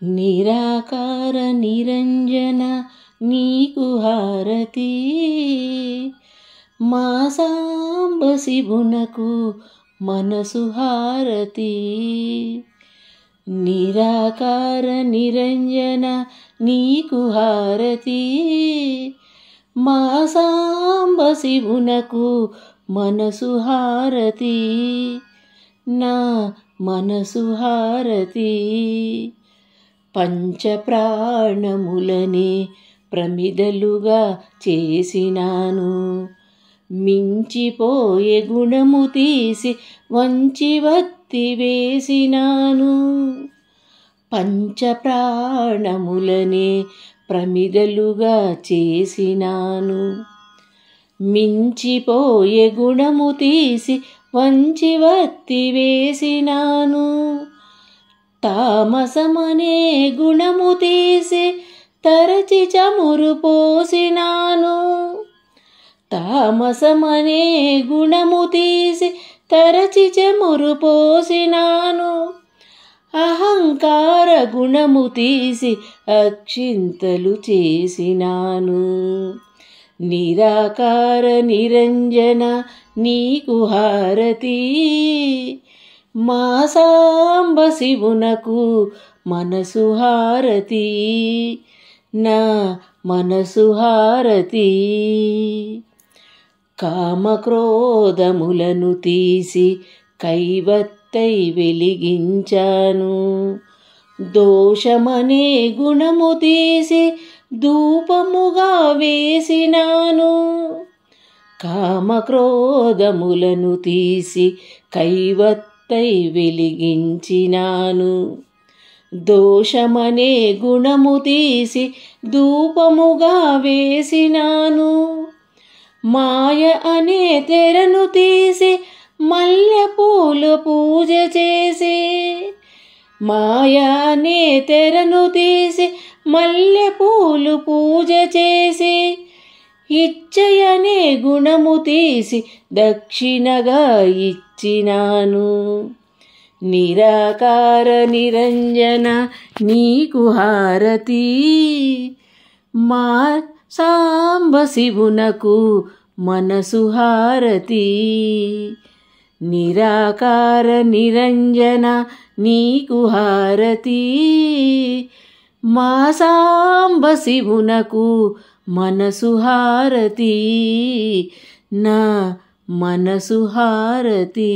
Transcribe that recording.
నిరాకార నిరంజన నీకు హారతి, మా సాంబ శివునకు మనసు హారతి. నిరాకార నిరంజన నీకు హారతి, మా సాంబ శివునకు మనసు హారతి, నా మనసు హారతి. పంచప్రాణములనే ప్రమిదలుగా చేసినాను, మించిపోయే గుణము తీసి వంచి వత్తి వేసినాను. పంచప్రాణములనే ప్రమిదలుగా చేసినాను, మించిపోయే గుణము తీసి వంచి వత్తి వేసినాను. తామసమనే గుణము తీసి తరచి చమురు పోసినాను, తామసమనే గుణము తీసి తరచి చమురు పోసినాను. అహంకార గుణము తీసి అక్షింతలు చేసినాను. నిరాకార నిరంజన నీకు హారతి, మా సాంబ శివునకు మనసు హారతి, నా మనసు హారతి. కామక్రోధములను తీసి కైవత్తై వెలిగించాను, దోషమనే గుణము తీసి ధూపముగా వేసినాను. కామక్రోధములను తీసి కైవత్తై వెలిగించినాను, దోషమనే గుణము తీసి ధూపముగా వేసినాను. మాయ అనే తెరను తీసి మల్లెపూల పూజ చేసి, మాయ అనే తెరను తీసి మల్లెపూలు పూజ చేసి, ఇచ్చయనే గుణము తీసి దక్షిణగా ఇచ్చినాను. నిరాకార నిరంజన నీకు హారతి, మా సాంబ శివునకు మనసు హారతి. నిరాకార నిరంజన నీకు హారతి, మా సాంబ శివునకు మనసు హారతి, నా మనసు హారతి.